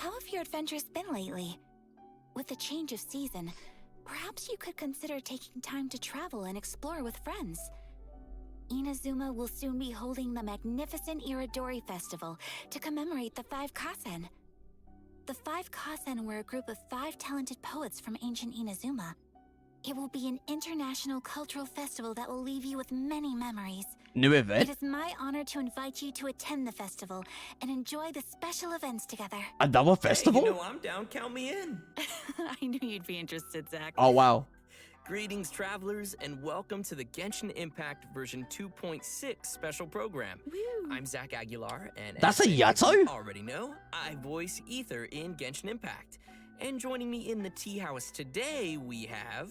how have your adventures been lately? With the change of season, perhaps you could consider taking time to travel and explore with friends. Inazuma will soon be holding the magnificent Iridori Festival to commemorate the 5 Kasen. The 5 Kasen were a group of 5 talented poets from ancient Inazuma. It will be an international cultural festival that will leave you with many memories. New event? It is my honor to invite you to attend the festival and enjoy the special events together. Another festival? Hey, you know, I'm down. Count me in. I knew you'd be interested, Zach. Oh, wow. Greetings, travelers, and welcome to the Genshin Impact version 2.6 special program. Woo. I'm Zach Aguilar, and That's as a you Yato? already know, I voice Ether in Genshin Impact. And joining me in the tea house today, we have...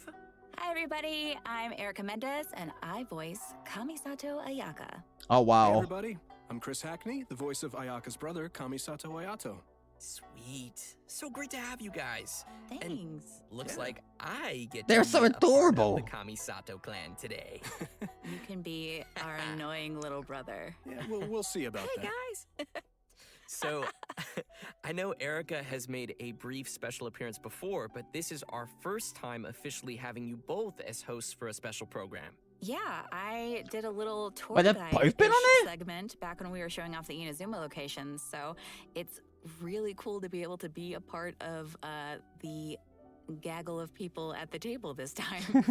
Hi, everybody. I'm Erica Mendez, and I voice Kamisato Ayaka. Oh, wow. Hey everybody, I'm Chris Hackney, the voice of Ayaka's brother, Kamisato Ayato. Sweet. So great to have you guys. Thanks. And looks like I get They're to so be a part of adorable. the Kamisato clan today. You can be our annoying little brother. Yeah, we'll see about Hey, that. guys. So, I know Erica has made a brief special appearance before, but this is our first time officially having you both as hosts for a special program. Yeah, I did a little tour Wait, they've guide both been on it? segment back when we were showing off the Inazuma locations, so it's really cool to be able to be a part of the gaggle of people at the table this time.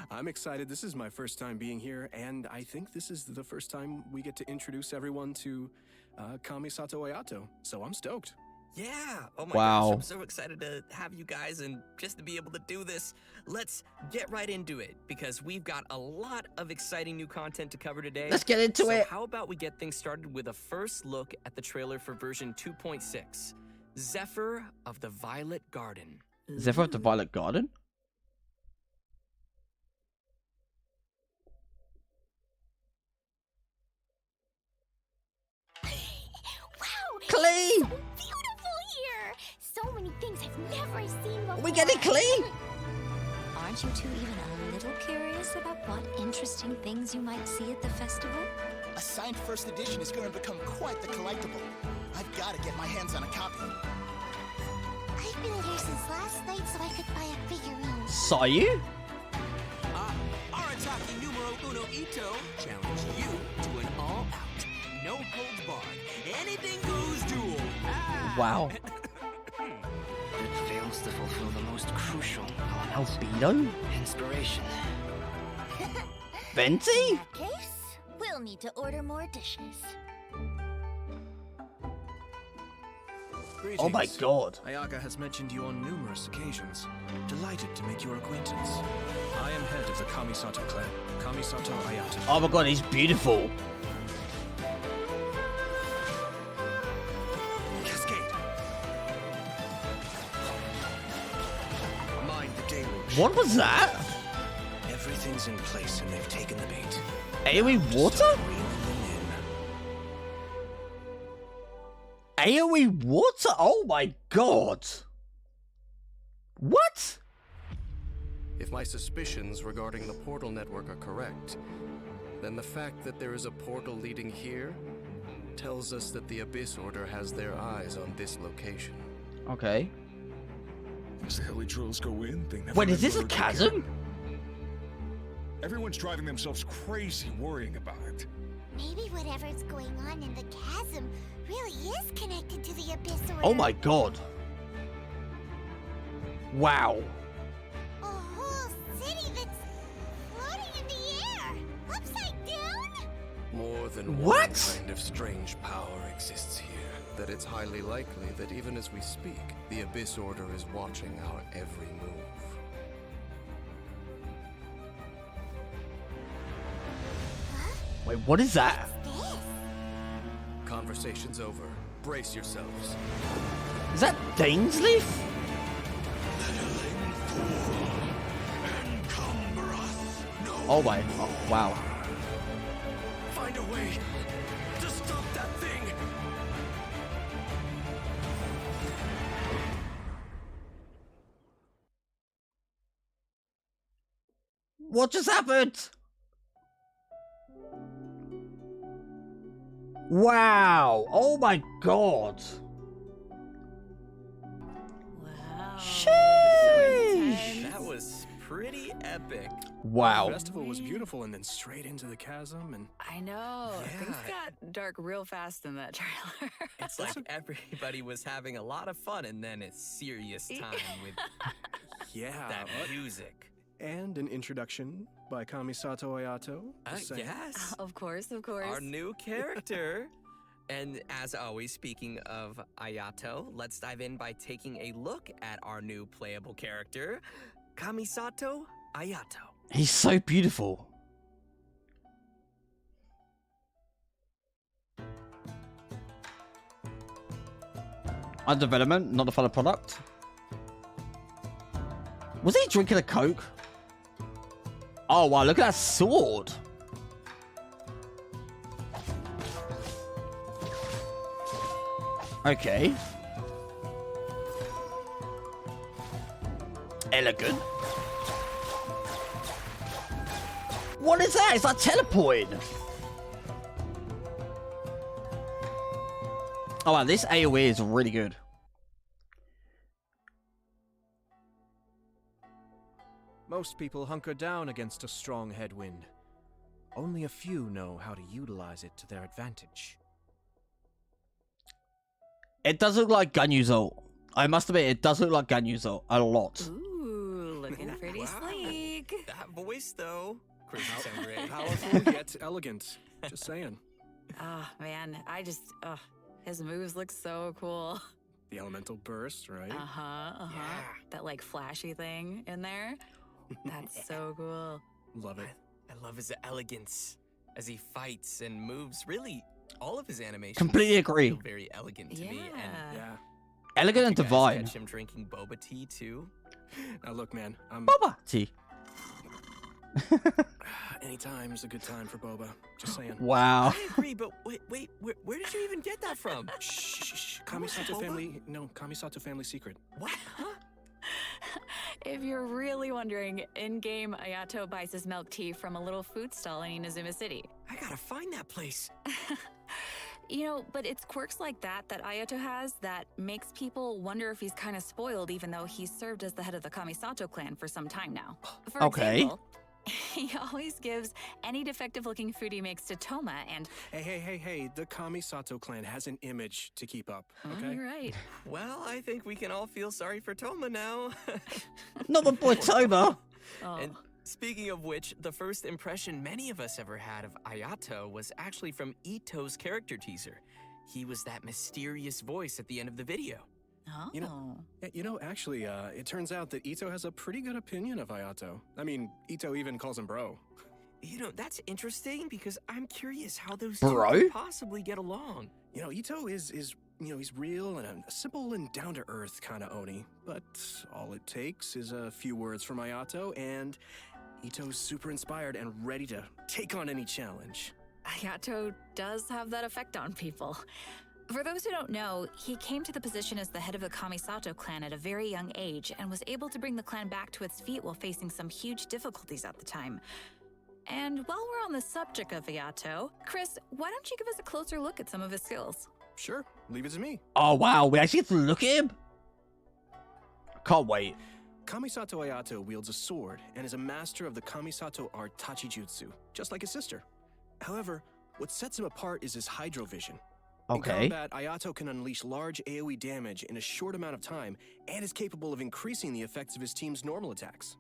I'm excited. This is my first time being here, and I think this is the first time we get to introduce everyone to Kamisato Ayato, so I'm stoked. Yeah! Oh my Wow. gosh, I'm so excited to have you guys and just to be able to do this. Let's get right into it, because we've got a lot of exciting new content to cover today. Let's get into it. How about we get things started with a first look at the trailer for version 2.6, Zephyr of the Violet Garden. Zephyr of the Violet Garden? Wow! Clee! So beautiful here! So many things I've never seen before. We get it, Clee? Aren't you two even a little curious about what interesting things you might see at the festival? A signed first edition is going to become quite the collectible. I've got to get my hands on a copy. I've been here since last night so I could buy a figurine. Saw you? Arataki numero uno Ito challenge you to an all-out, no-holds-barred, anything-goes duel. Wow. It fails to fulfill the most crucial element. Albino? Inspiration. Venti? In that case, we'll need to order more dishes. Oh my Greetings. god. Ayaka has mentioned you on numerous occasions. Delighted to make your acquaintance. I am head of the Kamisato clan, Kamisato Ayato. Oh my god, he's beautiful. Cascade. Mind the deluge. What was that? Everything's in place and they've taken the bait. AoE water? Start reeling them in. AoE water? Oh my god. What? If my suspicions regarding the portal network are correct, then the fact that there is a portal leading here tells us that the Abyss Order has their eyes on this location. Okay. As the heli drills go in, they never Wait, is this a emerge chasm? again. Everyone's driving themselves crazy worrying about it. Maybe whatever's going on in the chasm really is connected to the Abyss Order. Oh my god. Wow. A whole city that's floating in the air, upside down? More than What? one kind of strange power exists here. That it's highly likely that even as we speak, the Abyss Order is watching our every move. Wait, what is that? This? Conversation's over. Brace yourselves. Is that DAINSLEAF? Oh my, oh, wow. Find a way to stop that thing. What just happened? Wow. Oh my god. Sheesh. That was pretty epic. Wow. The festival was beautiful, and then straight into the chasm, and I know. Things got dark real fast in that trailer. It's like everybody was having a lot of fun, and then it's serious time with yeah, that music. and an introduction by Kamisato Ayato. Yes. Of course, of course. Our new character. And as always, speaking of Ayato, let's dive in by taking a look at our new playable character, Kamisato Ayato. He's so beautiful. Under development, not a final product. Was he drinking a Coke? Oh wow, look at that sword. Okay. Elegant. What is that? It's like teleporting. Oh wow, this AoE is really good. Most people hunker down against a strong headwind. Only a few know how to utilize it to their advantage. It does look like Ganyu's ult. I must admit, it does look like Ganyu's ult a lot. Ooh, looking pretty sleek. That voice, though. Crazy sound great. Powerful yet elegant. Just saying. Oh, man. His moves look so cool. The elemental burst, right? That, like, flashy thing in there. That's so cool. Love it. I love his elegance as he fights and moves. Really, all of his animations Completely agree. feel very elegant to me. And Yeah. Elegant and you guys divine. catch him drinking boba tea too. Now look, man. Boba tea. Anytime's a good time for boba. Just saying. Wow. I agree, but wait, where did you even get that from? Shh. Kamisato family. No, Kamisato family secret. What? Huh? If you're really wondering, in-game Ayato buys his milk tea from a little food stall in Inazuma City. I gotta find that place. You know, but it's quirks like that Ayato has that makes people wonder if he's kind of spoiled, even though he's served as the head of the Kamisato clan for some time now. For example, he always gives any defective-looking food he makes to Toma and... Hey. The Kamisato clan has an image to keep up, okay? You're right. Well, I think we can all feel sorry for Toma now. Not the boy Toma. And speaking of which, the first impression many of us ever had of Ayato was actually from Ito's character teaser. He was that mysterious voice at the end of the video. Actually, it turns out that Ito has a pretty good opinion of Ayato. I mean, Ito even calls him bro. You know, that's interesting because I'm curious how those Bro? two could possibly get along. You know, Ito is he's real and a simple and down-to-earth kind of Oni. But all it takes is a few words from Ayato, and Ito's super inspired and ready to take on any challenge. Ayato does have that effect on people. For those who don't know, he came to the position as the head of the Kamisato clan at a very young age and was able to bring the clan back to its feet while facing some huge difficulties at the time. And while we're on the subject of Ayato, Chris, why don't you give us a closer look at some of his skills? Sure, leave it to me. Oh wow, we actually have to look at him? Can't wait. Kamisato Ayato wields a sword and is a master of the Kamisato art Tachijutsu, just like his sister. However, what sets him apart is his Hydro Vision. Okay. In combat, Ayato can unleash large AoE damage in a short amount of time and is capable of increasing the effects of his team's normal attacks.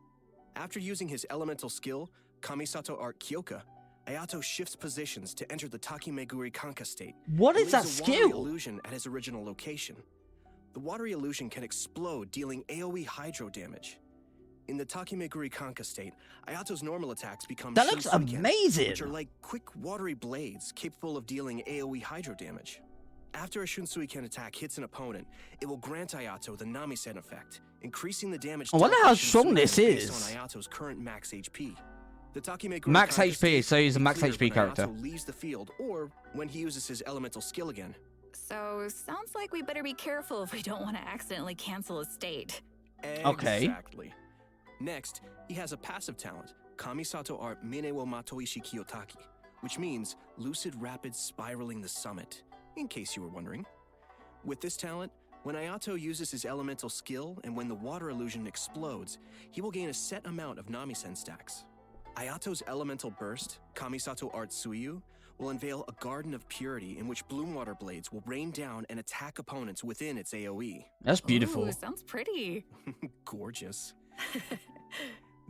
After using his elemental skill, Kamisato Art Kyoka, Ayato shifts positions to enter the Takimeguri Kanka state. What is and that leaves a skill? watery illusion at his original location. The watery illusion can explode, dealing AoE hydro damage. In the Takimeguri Kanka state, Ayato's normal attacks become That looks Shinsuken, amazing. which are like quick, watery blades capable of dealing AoE hydro damage. After a Shunsuiken attack hits an opponent, it will grant Ayato the Namisen effect, increasing the damage. I wonder dealt how by strong Shunsuiken this based is. on Ayato's current max HP. The Takimeguri Max Kanka HP, state so he's a will be max cleared HP when character. Ayato leaves the field, or when he uses his elemental skill again. So, sounds like we better be careful if we don't want to accidentally cancel a state. Okay. Exactly. Next, he has a passive talent, Kamisato Art Mine wo Matoishi Kiyotaki, which means lucid rapid spiraling the summit, in case you were wondering. With this talent, When Ayato uses his elemental skill and when the water illusion explodes, he will gain a set amount of Namisen stacks. Ayato's elemental burst, Kamisato Art Suiyu, will unveil a garden of purity in which bloom water blades will rain down and attack opponents within its AoE. That's beautiful. Ooh, sounds pretty. Gorgeous.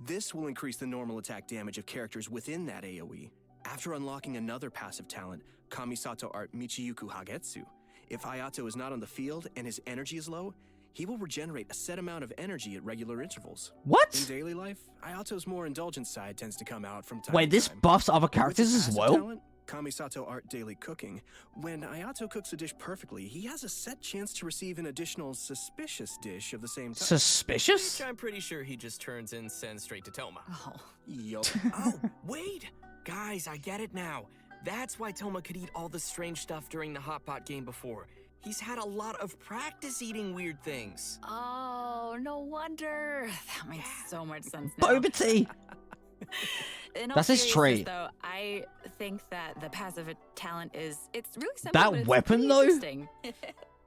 This will increase the normal attack damage of characters within that AoE. After unlocking another passive talent, Kamisato Art Michiyuku Hagetsu, if Ayato is not on the field and his energy is low, he will regenerate a set amount of energy at regular intervals. What? In daily life, Ayato's more indulgent side tends to come out from time Wait, to this time. buffs other With characters his as passive well? talent, Kamisato Art Daily Cooking, when Ayato cooks a dish perfectly, he has a set chance to receive an additional suspicious dish of the same type. Suspicious? Which I'm pretty sure he just turns incense straight to Toma. Oh. Yo. Oh, wait! Guys, I get it now. That's why Toma could eat all the strange stuff during the hot pot game before. He's had a lot of practice eating weird things. Oh, no wonder. That makes so much sense now. Boba tea! In all That's his seriousness, trait. Though, I think that the passive talent it's really simple. That but it's weapon, pretty though? interesting.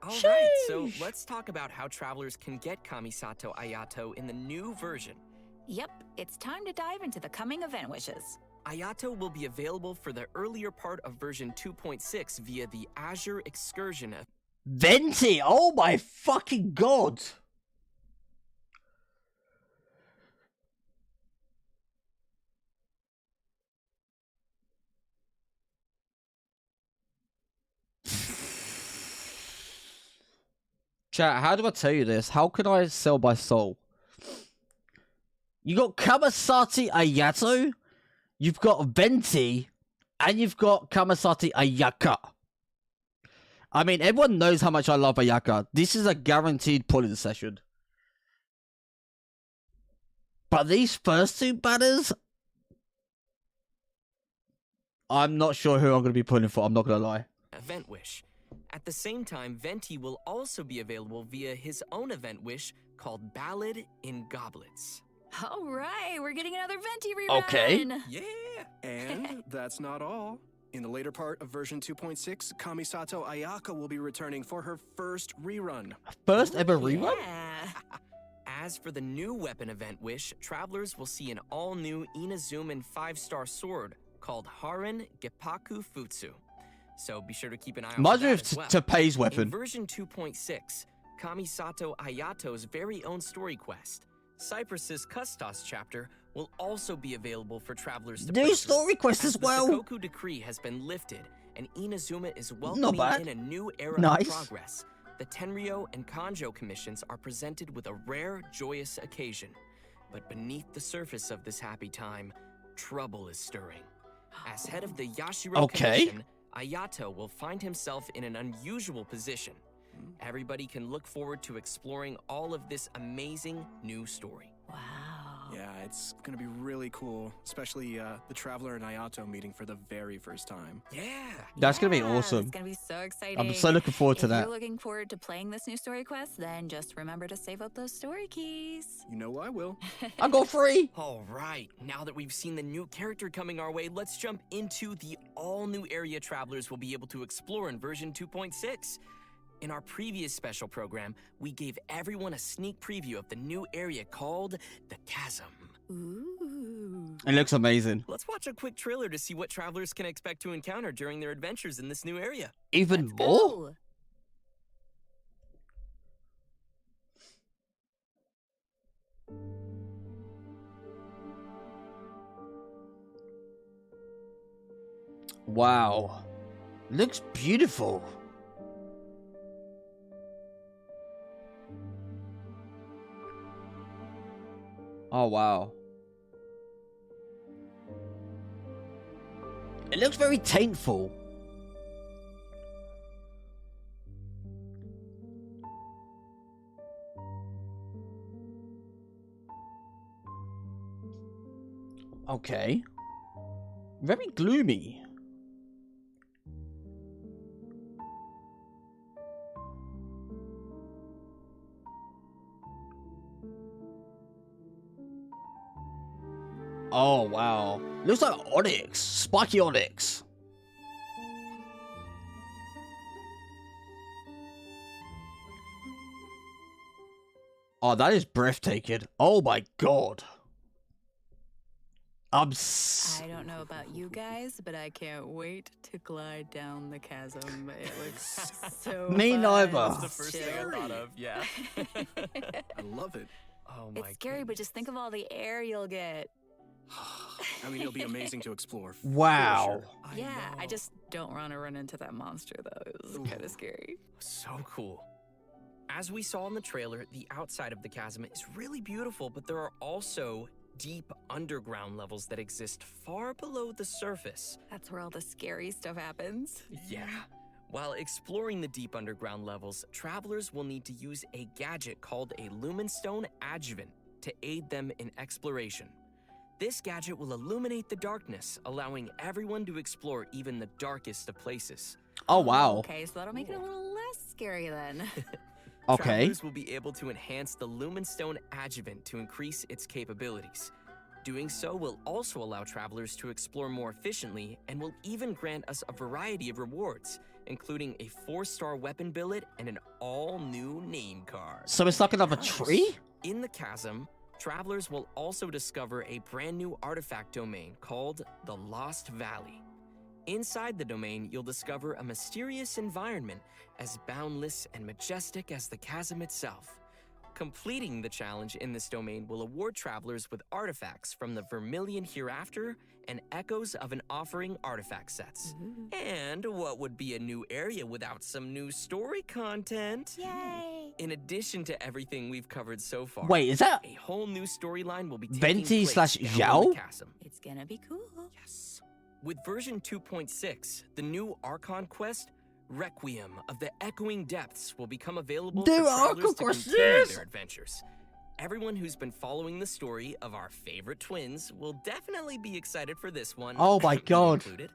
Alright, so let's talk about how travelers can get Kamisato Ayato in the new version. Yep, it's time to dive into the coming event wishes. Ayato will be available for the earlier part of version 2.6 via the Azure Excursion. Venti! Oh my fucking god! Chat, how do I tell you this? How can I sell my soul? You got Kamasati Ayato, you've got Venti, and you've got Kamasati Ayaka. I mean, everyone knows how much I love Ayaka. This is a guaranteed pull in session. But these first two batters, I'm not sure who I'm going to be pulling for, I'm not going to lie. Event Wish. At the same time, Venti will also be available via his own event wish called Ballad in Goblets. All right, we're getting another Venti rerun. Okay. Yeah! And that's not all. In the later part of version 2.6, Kamisato Ayaka will be returning for her first rerun. First ever rerun? Yeah. As for the new weapon event wish, travelers will see an all-new Inazuman 5-star sword called Haran Geppaku Futsu. So be sure to keep an eye out Might for as that well as well. Teppei's In weapon. version 2.6, Kamisato Ayato's very own story quest, Cypress's Custos chapter, will also be available for travelers to play New through, story quest as well. The Sakoku decree has been lifted, and Inazuma is Not welcoming bad. in a new era Nice. of progress. The Tenryo and Kanjo commissions are presented with a rare, joyous occasion. But beneath the surface of this happy time, trouble is stirring. As head of the Yashiro Okay. Commission, Ayato will find himself in an unusual position. Everybody can look forward to exploring all of this amazing new story. Wow. Yeah, it's gonna be really cool, especially the Traveler and Ayato meeting for the very first time. Yeah! That's going to be Yeah, awesome. It's going to be so exciting. I'm so looking forward to If that. you're looking forward to playing this new story quest, then just remember to save up those story keys. You know I will. I got 3. Alright, now that we've seen the new character coming our way, let's jump into the all-new area travelers will be able to explore in version 2.6. In our previous special program, we gave everyone a sneak preview of the new area called the CHASM. Ooh. It looks amazing. Let's watch a quick trailer to see what travelers can expect to encounter during their adventures in this new area. Even Let's more? go. Wow. Looks beautiful. Oh, wow. It looks very taintful. Okay. Very gloomy. Oh, wow. Looks like onyx. Spiky onyx. Oh, that is breathtaking. Oh my god. I don't know about you guys, but I can't wait to glide down the chasm. It looks so Me fun. neither. That's the first thing I thought of, yeah. I love it. Oh my It's scary, but just think of all the air you'll get. I mean, it'll be amazing to explore. for Wow. sure. Yeah, I just don't want to run into that monster, though. It was kind of scary. So cool. As we saw in the trailer, the outside of the chasm is really beautiful, but there are also deep underground levels that exist far below the surface. That's where all the scary stuff happens. Yeah. While exploring the deep underground levels, travelers will need to use a gadget called a Lumenstone Adjuvant to aid them in exploration. This gadget will illuminate the darkness, allowing everyone to explore even the darkest of places. Oh, wow. Okay, so that'll make it a little less scary then. Okay. Travelers will be able to enhance the Lumenstone Adjuvant to increase its capabilities. Doing so will also allow travelers to explore more efficiently and will even grant us a variety of rewards, including a 4-star weapon billet and an all-new name card. So it's like another tree? In the chasm, travelers will also discover a brand new artifact domain called the Lost Valley. Inside the domain, you'll discover a mysterious environment as boundless and majestic as the chasm itself. Completing the challenge in this domain will award travelers with artifacts from the Vermilion Hereafter and Echoes of an Offering artifact sets. And what would be a new area without some new story content? Yay! In addition to everything we've covered so far, Wait, is that a whole new storyline will be taking Venti place slash down Zhao? in the chasm. It's gonna be cool. Yes. With version 2.6, the new ARCHON quest, Requiem of the Echoing Depths, will become available New for travelers ARCHON to quest, continue yes! their adventures. Everyone who's been following the story of our favorite twins will definitely be excited for this one. Oh my me god. included.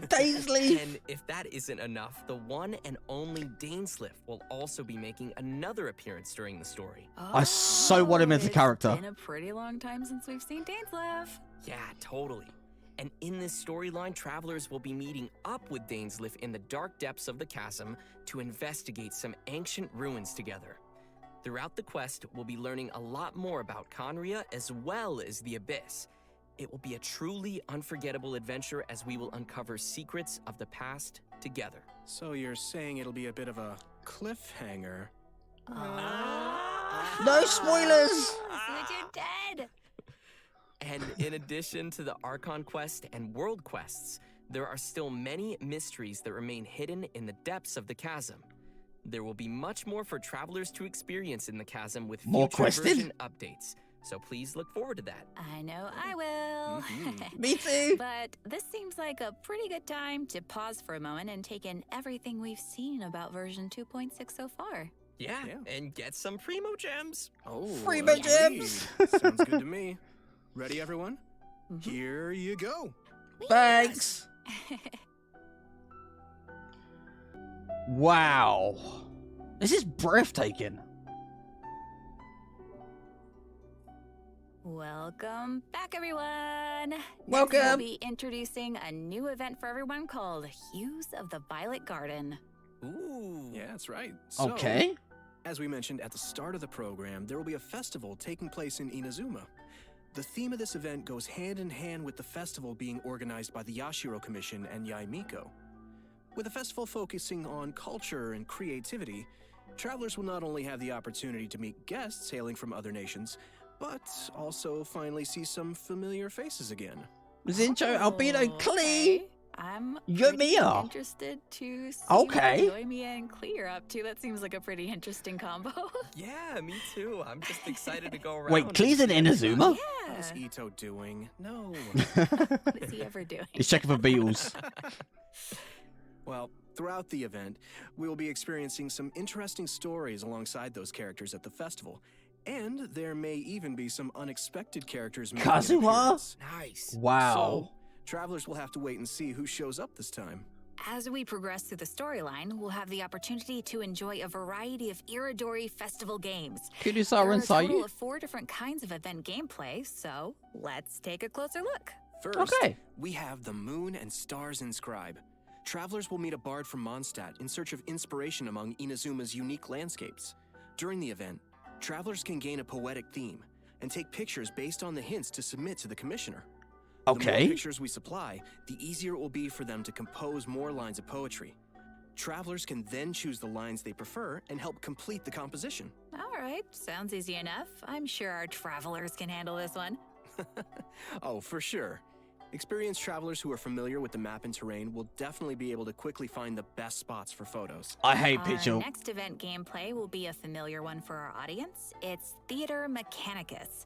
DAINSLEAF! And if that isn't enough, the one and only DAINSLEAF will also be making another appearance during the story. I so want him as a character. It's been a pretty long time since we've seen DAINSLEAF. Yeah, totally. And in this storyline, travelers will be meeting up with DAINSLEAF in the dark depths of the chasm to investigate some ancient ruins together. Throughout the quest, we'll be learning a lot more about Conria as well as the Abyss. It will be a truly unforgettable adventure as we will uncover secrets of the past together. So you're saying it'll be a bit of a cliffhanger? No spoilers! You're dead! And in addition to the Archon quest and world quests, there are still many mysteries that remain hidden in the depths of the chasm. There will be much more for travelers to experience in the chasm with More future quested? version updates. So please look forward to that. I know I will. Me too. But this seems like a pretty good time to pause for a moment and take in everything we've seen about version 2.6 so far. Yeah, and get some Primo Gems. Oh, Primo agreed. Gems! Sounds good to me. Ready, everyone? Here you go. Thanks. Wow. This is breathtaking. Welcome back, everyone. Welcome. Next, we'll be introducing a new event for everyone called Hues of the Violet Garden. Ooh. Yeah, that's right. So, Okay. as we mentioned at the start of the program, there will be a festival taking place in Inazuma. The theme of this event goes hand in hand with the festival being organized by the Yashiro Commission and Yaimiko. With the festival focusing on culture and creativity, travelers will not only have the opportunity to meet guests hailing from other nations, but also finally see some familiar faces again. Zincho, Albino, Klee. Okay. I'm Yoimiya. pretty interested to see Okay. what Yoimiya and Klee are up to. That seems like a pretty interesting combo. Yeah, me too. I'm just excited to go around. Wait, Klee's in Inazuma? How's Ito doing? No. What is he ever doing? He's checking for beetles. Well, throughout the event, we will be experiencing some interesting stories alongside those characters at the festival. And there may even be some unexpected characters making an Kazuha? appearance. Nice. Wow. So, travelers will have to wait and see who shows up this time. As we progress through the storyline, we'll have the opportunity to enjoy a variety of Iridori festival games. Kudusawa There are a inside total you? of 4 different kinds of event gameplay, so let's take a closer look. First, Okay. we have the Moon and Stars Inscribe. Travelers will meet a bard from Mondstadt in search of inspiration among Inazuma's unique landscapes. During the event, Travelers can gain a poetic theme and take pictures based on the hints to submit to the commissioner. The more Okay. pictures we supply, the easier it will be for them to compose more lines of poetry. Travelers can then choose the lines they prefer and help complete the composition. All right, sounds easy enough. I'm sure our travelers can handle this one. Oh, for sure. Experienced travelers who are familiar with the map and terrain will definitely be able to quickly find the best spots for photos. I hate Our picture. next event gameplay will be a familiar one for our audience. It's Theater Mechanicus.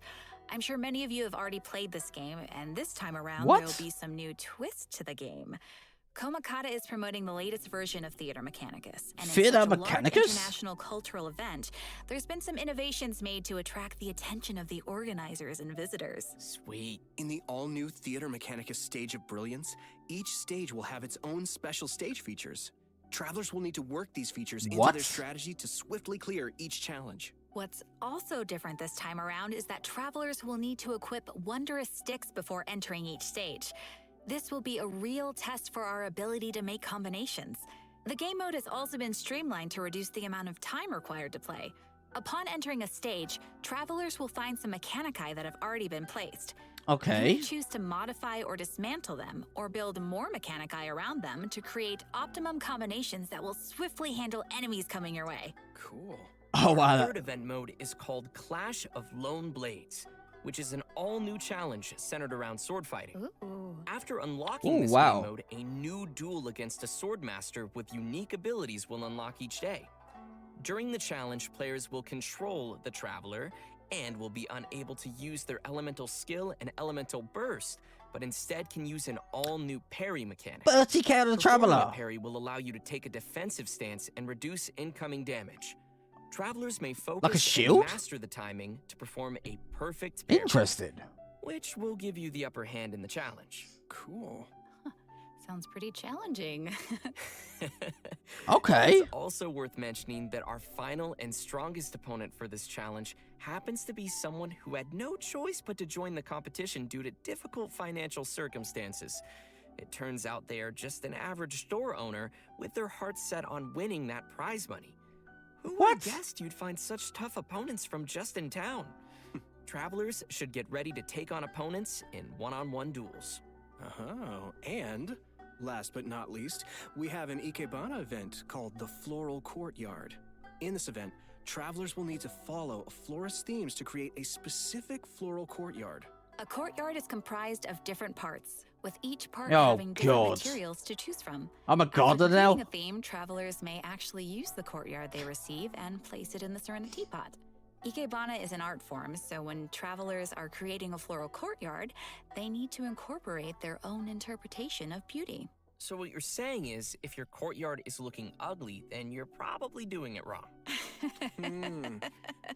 I'm sure many of you have already played this game, and this time around What? there will be some new twist to the game. Komakata is promoting the latest version of Theater Mechanicus, and Theater in such a large Mechanicus? international cultural event, there's been some innovations made to attract the attention of the organizers and visitors. Sweet. In the all-new Theater Mechanicus Stage of Brilliance, each stage will have its own special stage features. Travelers will need to work these features into What? their strategy to swiftly clear each challenge. What's also different this time around is that travelers will need to equip wondrous sticks before entering each stage. This will be a real test for our ability to make combinations. The game mode has also been streamlined to reduce the amount of time required to play. Upon entering a stage, travelers will find some mechanici that have already been placed. You Okay. may choose to modify or dismantle them, or build more mechanici around them to create optimum combinations that will swiftly handle enemies coming your way. Cool. Oh, Our wow. third event mode is called Clash of Lone Blades, which is an all-new challenge centered around sword fighting. Ooh. After unlocking Ooh, this wow. game mode, a new duel against a swordmaster with unique abilities will unlock each day. During the challenge, players will control the traveler and will be unable to use their elemental skill and elemental burst, but instead can use an all-new parry mechanic. Bertie Cat the Performing Traveler. a parry will allow you to take a defensive stance and reduce incoming damage. Travelers may focus and shield? master the timing to perform a perfect parry, Interesting. which will give you the upper hand in the challenge. Cool. Sounds pretty challenging. Okay. It's also worth mentioning that our final and strongest opponent for this challenge happens to be someone who had no choice but to join the competition due to difficult financial circumstances. It turns out they are just an average store owner with their hearts set on winning that prize money. Who would What? have guessed you'd find such tough opponents from just in town? Travelers should get ready to take on opponents in one-on-one duels. Oh, and last but not least, we have an Ikebana event called the Floral Courtyard. In this event, travelers will need to follow a florist's themes to create a specific floral courtyard. A courtyard is comprised of different parts, with each part Oh, having different God. materials to choose from. I'm a After gardener now. completing a theme, travelers may actually use the courtyard they receive and place it in the Serenity Pot. Ikebana is an art form, so when travelers are creating a floral courtyard, they need to incorporate their own interpretation of beauty. So what you're saying is, if your courtyard is looking ugly, then you're probably doing it wrong.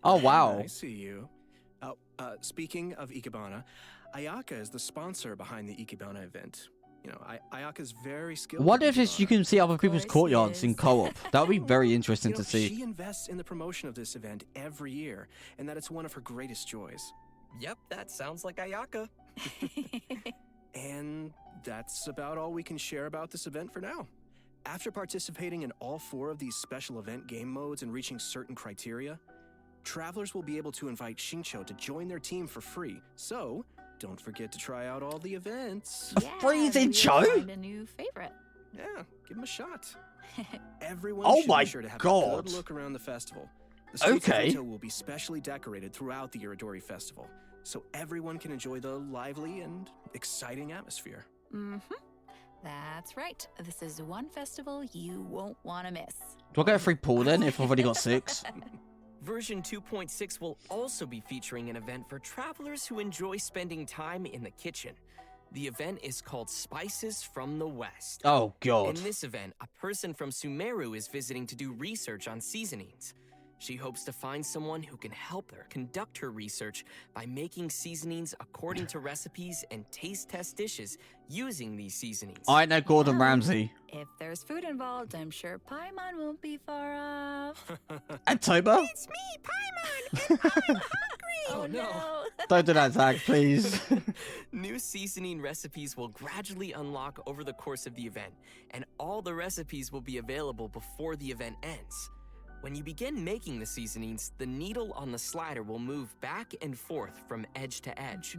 Oh, wow. I see you. Speaking of Ikebana, Ayaka is the sponsor behind the Ikebana event. You know, Ayaka's very skilled. What at if it's, you Ikebana. can see other people's course courtyards he in is. co-op? That would be very interesting You know, to see. She invests in the promotion of this event every year, and that it's one of her greatest joys. Yep, that sounds like Ayaka. And that's about all we can share about this event for now. After participating in all 4 of these special event game modes and reaching certain criteria, travelers will be able to invite Shincho to join their team for free. So, don't forget to try out all the events. freezing maybe Joe? you'll find a new favorite. Yeah, give them a shot. Everyone Oh should my be sure to have a God. good look around the festival. The streets of Okay. Rito will be specially decorated throughout the Iridori Festival, so everyone can enjoy the lively and exciting atmosphere. Mm-hmm. That's right. This is one festival you won't want to miss. Do I get a free pull then if I've already got 6? Version 2.6 will also be featuring an event for travelers who enjoy spending time in the kitchen. The event is called Spices from the West. Oh, God. In this event, a person from Sumeru is visiting to do research on seasonings. She hopes to find someone who can help her conduct her research by making seasonings according to recipes and taste test dishes using these seasonings. I know Gordon Ramsay. If there's food involved, I'm sure Paimon won't be far off. And Toba? It's me, Paimon, and I'm hungry. Oh, no. Don't do that, Zach, please. New seasoning recipes will gradually unlock over the course of the event, and all the recipes will be available before the event ends. When you begin making the seasonings, the needle on the slider will move back and forth from edge to edge.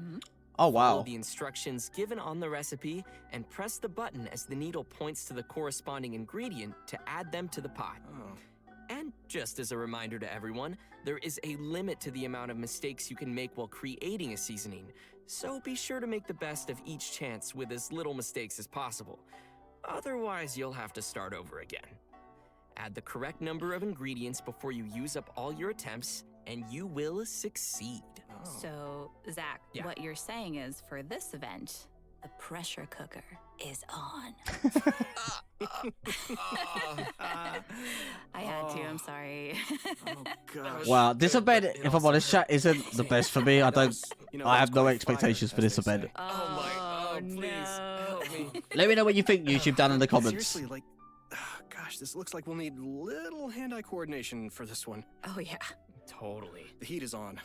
Oh, Follow wow. the instructions given on the recipe and press the button as the needle points to the corresponding ingredient to add them to the pot. And just as a reminder to everyone, there is a limit to the amount of mistakes you can make while creating a seasoning, so be sure to make the best of each chance with as little mistakes as possible. Otherwise, you'll have to start over again. Add the correct number of ingredients before you use up all your attempts, and you will succeed. So, Zach, what you're saying is for this event, the pressure cooker is on. I had to, I'm sorry. Oh, gosh. Wow, this event, if I'm honest, chat, isn't the best for me. I have no expectations for this event. Please help me. Let me know what you think, YouTube, down in the comments. Seriously, like, gosh, this looks like we'll need little hand-eye coordination for this one. Oh, yeah. Totally. The heat is on.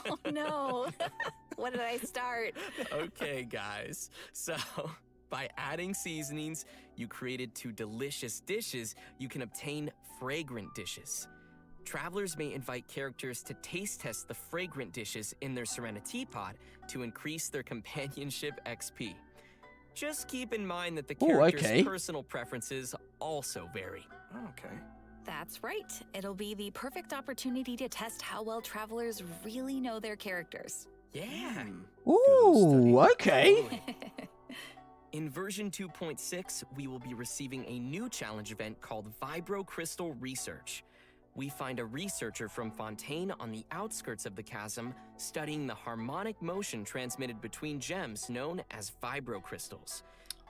Oh, no. What did I start? Okay, guys. So, by adding seasonings, you created 2 delicious dishes. You can obtain fragrant dishes. Travelers may invite characters to taste test the fragrant dishes in their Serenity pod to increase their companionship XP. Just keep in mind that the character's personal preferences also vary. Okay. That's right. It'll be the perfect opportunity to test how well travelers really know their characters. Yeah. Ooh, okay. In version 2.6, we will be receiving a new challenge event called Vibro-Crystal Research. We find a researcher from Fontaine on the outskirts of the chasm studying the harmonic motion transmitted between gems known as vibro-crystals.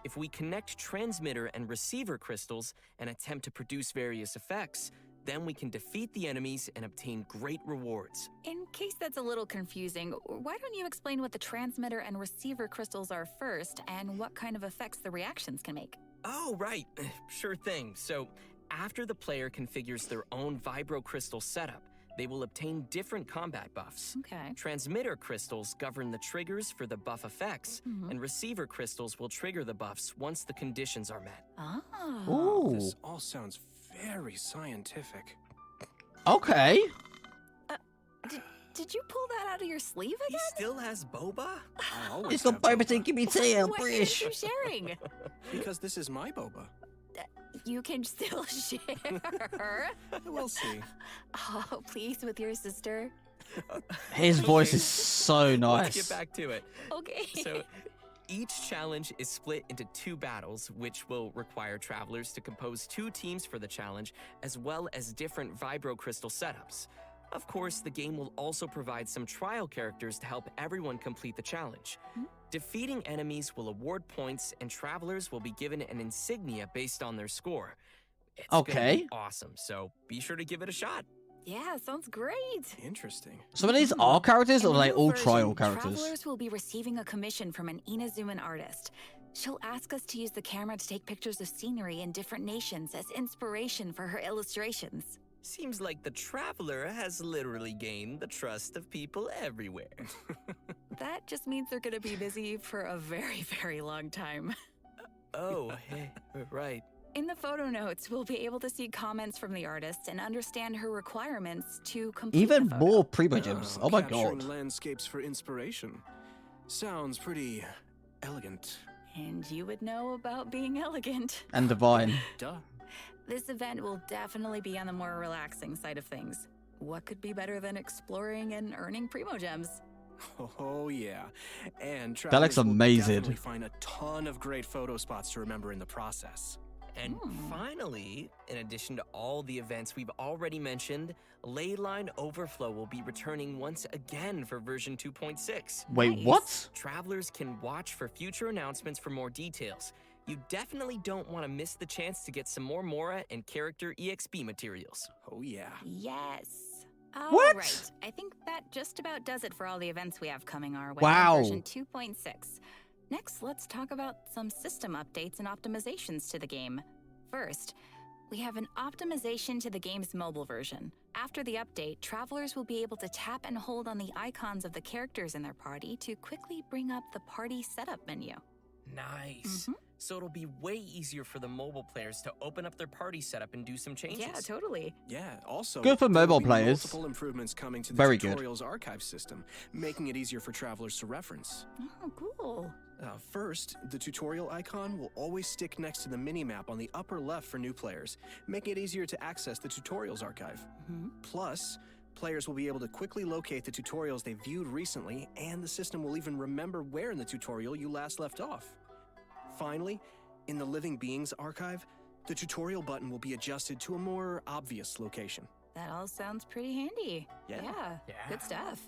If we connect transmitter and receiver crystals and attempt to produce various effects, then we can defeat the enemies and obtain great rewards. In case that's a little confusing, why don't you explain what the transmitter and receiver crystals are first and what kind of effects the reactions can make? Oh, right. Sure thing. So, after the player configures their own vibro-crystal setup, they will obtain different combat buffs. Okay. Transmitter crystals govern the triggers for the buff effects, and receiver crystals will trigger the buffs once the conditions are met. Ooh. This all sounds very scientific. Okay. Did you pull that out of your sleeve again? He still has boba? I always It's got have boba boba. to give me tea, I'm What are British. you sharing? Because this is my boba. You can still share. We'll see. Oh, please, with your sister. His voice is so Let's nice. get back to it. Okay. So, each challenge is split into 2 battles, which will require travelers to compose 2 teams for the challenge, as well as different vibro-crystal setups. Of course, the game will also provide some trial characters to help everyone complete the challenge. Defeating enemies will award points, and travelers will be given an insignia based on their score. It's gonna be awesome, so be sure to give it a shot. Yeah, sounds great. Interesting. So are these all characters or In are the they new all version, trial characters? Travelers will be receiving a commission from an Inazuman artist. She'll ask us to use the camera to take pictures of scenery in different nations as inspiration for her illustrations. Seems like the traveler has literally gained the trust of people everywhere. That just means they're gonna be busy for a very, very long time. Oh, hey, right. In the photo notes, we'll be able to see comments from the artist and understand her requirements to complete Even the photo. more primogems. Oh my capturing god. landscapes for inspiration. Sounds pretty elegant. And you would know about being elegant. And divine. Duh. This event will definitely be on the more relaxing side of things. What could be better than exploring and earning primogems? Oh yeah, and That looks travelers will amazing. definitely find a ton of great photo spots to remember in the process. And finally, in addition to all the events we've already mentioned, Leyline Overflow will be returning once again for version 2.6. Wait, what? Travelers can watch for future announcements for more details. You definitely don't want to miss the chance to get some more Mora and character EXP materials. Oh yeah. Yes. What? Right. I think that just about does it for all the events we have coming our way Wow. in version 2.6. Next, let's talk about some system updates and optimizations to the game. First, we have an optimization to the game's mobile version. After the update, travelers will be able to tap and hold on the icons of the characters in their party to quickly bring up the party setup menu. Nice. So it'll be way easier for the mobile players to open up their party setup and do some changes. Yeah, totally. Yeah, also Good for there will mobile be players. multiple improvements coming to the Very good. tutorials archive system, making it easier for travelers to reference. Oh, cool. First, the tutorial icon will always stick next to the mini-map on the upper left for new players, making it easier to access the tutorials archive. Plus, players will be able to quickly locate the tutorials they viewed recently, and the system will even remember where in the tutorial you last left off. Finally, in the Living Beings archive, the tutorial button will be adjusted to a more obvious location. That all sounds pretty handy. Yeah. Good stuff.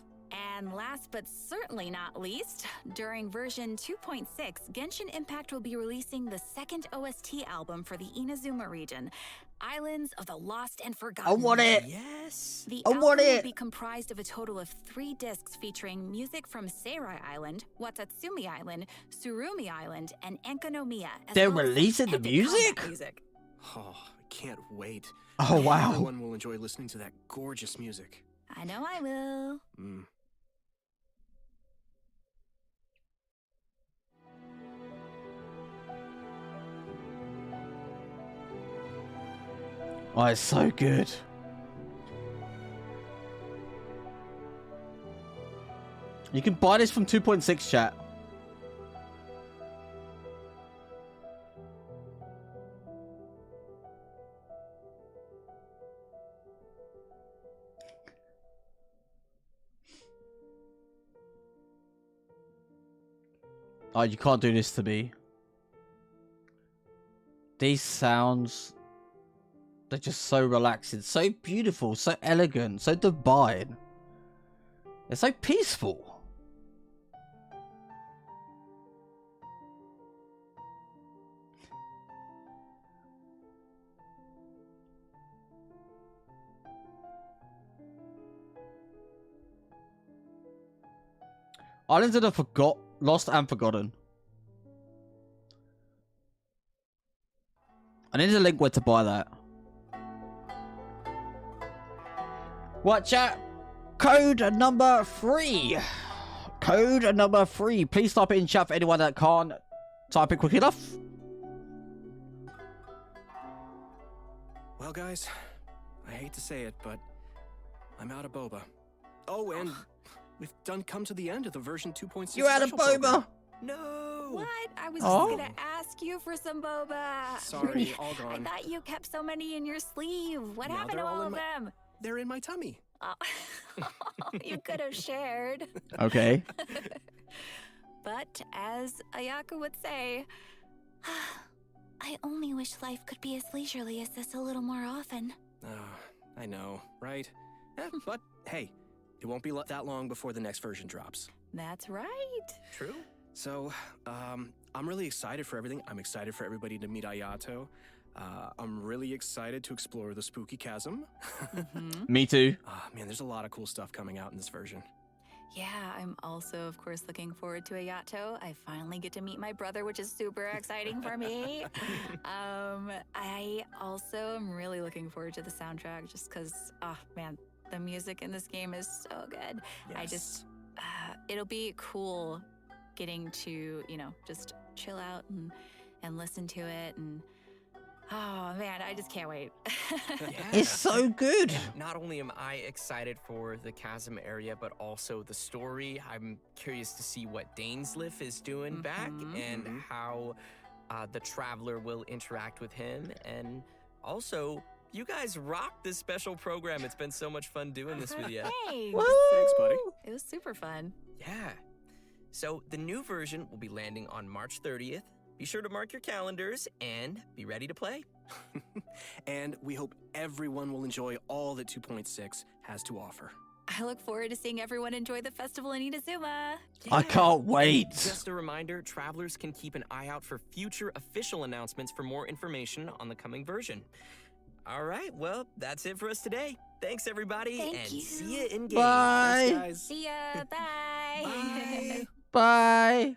And last but certainly not least, during version 2.6, Genshin Impact will be releasing the second OST album for the Inazuma region, Islands of the Lost and Forgotten. I want it. Yes. The I album want will it. be comprised of a total of 3 discs featuring music from Seirai Island, Watatsumi Island, Surumi Island, and Enkanomiya. as They're well as some releasing the epic music? combat music. Oh, I can't wait. Oh, wow. Everyone will enjoy listening to that gorgeous music. I know I will. Oh, it's so good. You can buy this from 2.6 chat. Oh, you can't do this to me. These sounds, they're just so relaxing, so beautiful, so elegant, so divine. They're so peaceful. Islands of the Lost and Forgotten. I need a link where to buy that. What, chat? Code number 3. Code number 3. Please type it in chat for anyone that can't type it quick enough. Well, guys, I hate to say it, but I'm out of boba. Oh, and we've come to the end of the version 2.6. You're out of special program. boba. No. What? I was Oh. just gonna ask you for some boba. Sorry, all I gone. thought you kept so many in your sleeve. What Now happened to they're all all in of my- them? They're in my tummy. Oh. You could have shared. Okay. But as Ayaka would say, I only wish life could be as leisurely as this a little more often. I know, right? But hey, it won't be that long before the next version drops. that's right. True. So, I'm really excited for everything. I'm excited for everybody to meet Ayato. I'm really excited to explore the spooky chasm. Me too. Man, there's a lot of cool stuff coming out in this version. Yeah, I'm also, of course, looking forward to Ayato. I finally get to meet my brother, which is super exciting for me. I also am really looking forward to the soundtrack just because, oh man, the music in this game is so good. Yes. It'll be cool getting to, just chill out and listen to it. And oh man, I just can't wait. It's so good. Not only am I excited for the chasm area, but also the story. I'm curious to see what DAINSLEAF is doing back and how the Traveler will interact with him. And also, you guys rocked this special program. It's been so much fun doing this with you. Hey, Thanks, buddy. it was super fun. Yeah. So the new version will be landing on March 30th. Be sure to mark your calendars and be ready to play. And we hope everyone will enjoy all that 2.6 has to offer. I look forward to seeing everyone enjoy the festival in Inazuma. I can't wait. Just a reminder, travelers can keep an eye out for future official announcements for more information on the coming version. All right, well, that's it for us today. Thanks, everybody, Thank and you. see you in game. Bye. Thanks, guys. See ya. Bye. Bye. Bye.